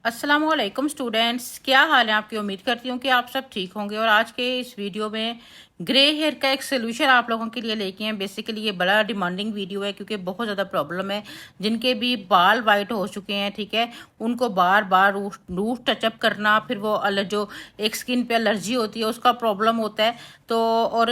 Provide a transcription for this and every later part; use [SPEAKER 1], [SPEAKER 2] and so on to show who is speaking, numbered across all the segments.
[SPEAKER 1] अस्सलाम वालेकुम स्टूडेंट्स, क्या हाल है आपकी। उम्मीद करती हूँ कि आप सब ठीक होंगे। और आज के इस वीडियो में ग्रे हेयर का एक सोल्यूशन आप लोगों के लिए लेके हैं। बेसिकली ये बड़ा डिमांडिंग वीडियो है क्योंकि बहुत ज़्यादा प्रॉब्लम है। जिनके भी बाल वाइट हो चुके हैं, ठीक है, उनको बार बार रूट टचअप करना, फिर वो जो एक स्किन पे एलर्जी होती है उसका प्रॉब्लम होता है। तो और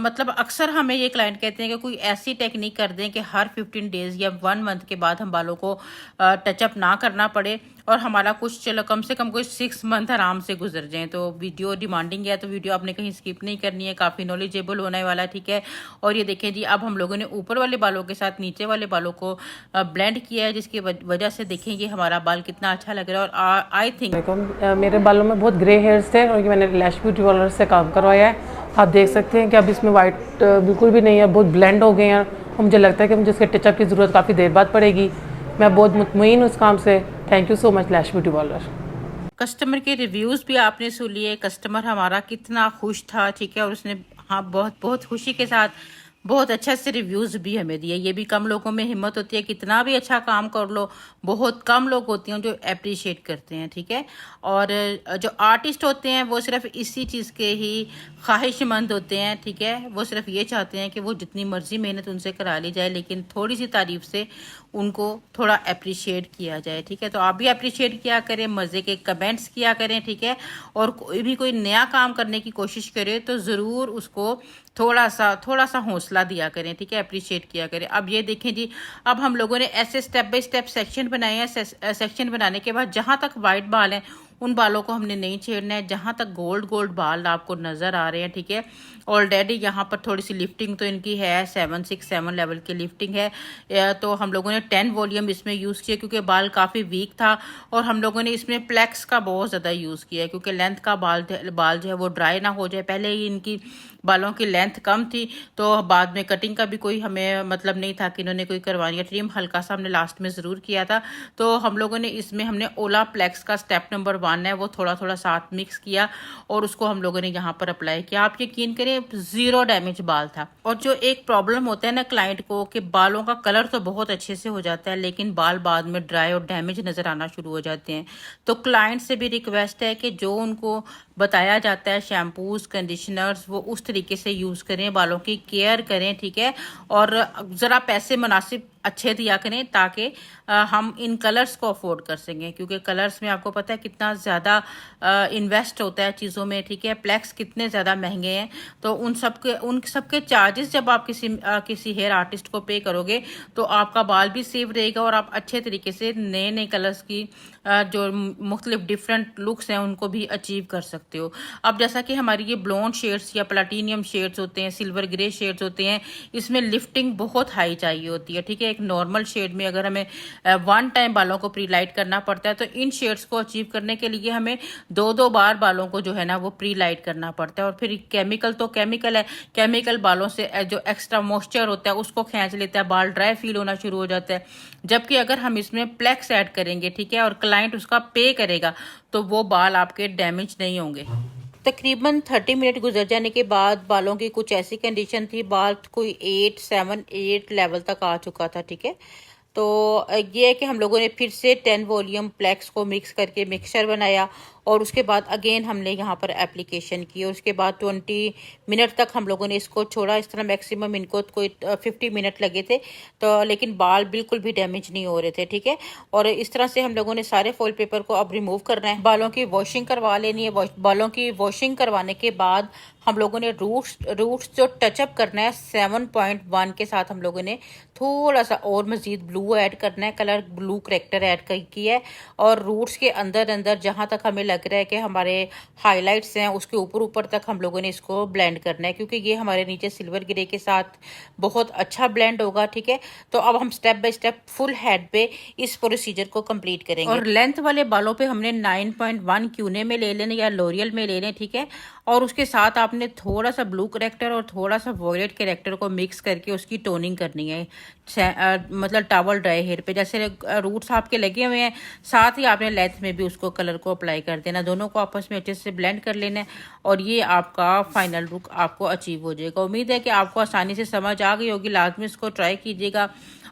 [SPEAKER 1] मतलब अक्सर हमें ये क्लाइंट कहते हैं कि कोई ऐसी टेक्निक कर दें कि हर 15 डेज या 1 मंथ के बाद हम बालों को टचअप ना करना पड़े और हमारा कुछ चलो कम से कम कोई 6 मंथ आराम से गुजर जाएं। तो वीडियो डिमांडिंग है, तो वीडियो आपने कहीं स्किप नहीं करनी है, काफ़ी नॉलेजेबल होने वाला है, ठीक है। और ये देखें जी, अब हम लोगों ने ऊपर वाले बालों के साथ नीचे वाले बालों को ब्लेंड किया है, जिसकी वजह से देखेंगे हमारा बाल कितना अच्छा लग रहा है। और आई थिंक
[SPEAKER 2] मेरे बालों में बहुत ग्रे हेयर्स थे और ये मैंने लैश ब्यूटी वालर से काम करवाया है। आप देख सकते हैं कि अब इसमें वाइट बिल्कुल भी नहीं है, बहुत ब्लेंड हो गए हैं। और मुझे लगता है कि मुझे इसके टचअप की ज़रूरत काफ़ी देर बाद पड़ेगी। मैं बहुत मुतमईन हूँ इस काम से। Thank you so much lash beauty Walar.
[SPEAKER 1] Customer के रिव्यूज़ भी आपने सुन लिए, कस्टमर हमारा कितना खुश था, ठीक है। और उसने हाँ बहुत बहुत खुशी के साथ बहुत अच्छा से रिव्यूज़ भी हमें दिए। ये भी कम लोगों में हिम्मत होती है, कितना भी अच्छा काम कर लो, बहुत कम लोग होते हैं जो अप्रिशिएट करते हैं, ठीक है। और जो आर्टिस्ट होते हैं वो सिर्फ इसी चीज़ के ही ख्वाहिशमंद होते हैं, ठीक है। वो सिर्फ ये चाहते हैं कि वो जितनी मर्जी मेहनत उनसे करा ली जाए, लेकिन थोड़ी सी तारीफ से उनको थोड़ा अप्रिशिएट किया जाए, ठीक है। तो आप भी अप्रिशिएट किया करें, मज़े के कमेंट्स किया करें, ठीक है। और कोई नया काम करने की कोशिश करे तो ज़रूर उसको थोड़ा सा हौसला दिया करें, ठीक है, अप्रिशिएट किया करें। अब ये देखें जी, अब हम लोगों ने ऐसे स्टेप बाय स्टेप सेक्शन बनाए हैं। सेक्शन बनाने के बाद जहाँ तक वाइट बाल हैं उन बालों को हमने नहीं छेड़ना है। जहाँ तक गोल्ड गोल्ड बाल आपको नज़र आ रहे हैं, ठीक है, ऑलरेडी यहाँ पर थोड़ी सी लिफ्टिंग तो इनकी है, 7-6-7 लेवल की लिफ्टिंग है। तो हम लोगों ने 10 वॉल्यूम इसमें यूज़ किया क्योंकि बाल काफ़ी वीक था। और हम लोगों ने इसमें प्लेक्स का बहुत ज़्यादा यूज़ किया है क्योंकि लेंथ का बाल जो है वो ड्राई ना हो जाए। पहले ही इनकी बालों की लेंथ कम थी, तो बाद में कटिंग का भी कोई हमें मतलब नहीं था कि इन्होंने कोई करवानी है। ट्रिम हल्का सा हमने लास्ट में ज़रूर किया था। तो हम लोगों ने इसमें हमने ओला प्लेक्स का स्टेप नंबर 1 है वो थोड़ा थोड़ा साथ मिक्स किया और उसको हम लोगों ने यहाँ पर अप्लाई किया। आप यकीन करें, 0 डैमेज बाल था। और जो एक प्रॉब्लम होता है ना क्लाइंट को कि बालों का कलर तो बहुत अच्छे से हो जाता है लेकिन बाल बाद में ड्राई और डैमेज नज़र आना शुरू हो जाते हैं। तो क्लाइंट से भी रिक्वेस्ट है कि जो उनको बताया जाता है शैम्पूज कंडीशनर्स वो उस तरीके से यूज़ करें, बालों की केयर करें, ठीक है। और ज़रा पैसे मुनासिब अच्छे दिया करें ताकि हम इन कलर्स को अफोर्ड कर सकें, क्योंकि कलर्स में आपको पता है कितना ज़्यादा इन्वेस्ट होता है चीज़ों में, ठीक है। प्लेक्स कितने ज़्यादा महंगे हैं। तो उन सबके चार्जेस जब आप किसी हेयर आर्टिस्ट को पे करोगे तो आपका बाल भी सेव रहेगा और आप अच्छे तरीके से नए नए कलर्स की जो मुख्तलिफ डिफरेंट लुक्स हैं उनको भी अचीव कर सकते हो। अब जैसा कि हमारी ये ब्लॉन्ड शेड्स या प्लेटिनियम शेड्स होते हैं, सिल्वर ग्रे शेड्स होते हैं, इसमें लिफ्टिंग बहुत हाई चाहिए होती है, ठीक है। एक नॉर्मल शेड में अगर हमें 1 टाइम बालों को प्री लाइट करना पड़ता है तो इन शेड्स को अचीव करने के लिए हमें 2-2 बार बालों को जो है ना वो प्री लाइट करना पड़ता है। और फिर केमिकल तो केमिकल है, केमिकल बालों से जो एक्स्ट्रा मॉइस्चर होता है उसको खींच लेता है, बाल ड्राई फील होना शुरू हो जाता है। जबकि अगर हम इसमें प्लेक्स ऐड करेंगे, ठीक है, और क्लाइंट उसका पे करेगा तो वो बाल आपके डैमेज नहीं होंगे। तकरीबन 30 मिनट गुजर जाने के बाद बालों की कुछ ऐसी कंडीशन थी, बाल कोई 8-7-8 लेवल तक आ चुका था, ठीक है। तो ये है कि हम लोगों ने फिर से 10 वॉल्यूम प्लेक्स को मिक्स करके मिक्सचर बनाया और उसके बाद अगेन हमने यहाँ पर एप्लीकेशन की और उसके बाद 20 मिनट तक हम लोगों ने इसको छोड़ा। इस तरह मैक्सिमम इनको कोई 50 मिनट लगे थे, तो लेकिन बाल बिल्कुल भी डैमेज नहीं हो रहे थे, ठीक है। और इस तरह से हम लोगों ने सारे फॉइल पेपर को अब रिमूव करना है, बालों की वॉशिंग करवा लेनी है। बालों की वॉशिंग करवाने के बाद हम लोगों ने रूट्स जो टचअप करना है 7.1 के साथ हम लोगों ने थोड़ा सा और मज़ीद ब्लू ऐड करना है, कलर ब्लू करेक्टर ऐड किया है। और रूट्स के अंदर अंदर जहाँ तक हमें लग रहा है कि हमारे हाइलाइट्स हैं उसके ऊपर तक हम लोगों ने इसको ब्लेंड करना है, क्योंकि ये हमारे नीचे सिल्वर ग्रे के साथ बहुत अच्छा ब्लेंड होगा, ठीक है। तो अब हम step by step full head पे इस प्रोसीजर को कंप्लीट करेंगे। और लेंथ वाले बालों पे हमने 9.1 क्यूने में ले लेने या लोरियल में ले लें, ठीक है। और उसके साथ आपने थोड़ा सा ब्लू करेक्टर और थोड़ा सा वॉयलेट करेक्टर को मिक्स करके उसकी टोनिंग करनी है, मतलब टॉवल ड्राई हेयर पे। जैसे रूट्स आपके लगे हुए हैं, साथ ही आपने लेंथ में भी उसको कलर को अप्लाई कर देना, दोनों को आपस में अच्छे से ब्लेंड कर लेना है और ये आपका फाइनल लुक आपको अचीव हो जाएगा। उम्मीद है कि आपको आसानी से समझ आ गई होगी, लाजमी इसको ट्राई कीजिएगा।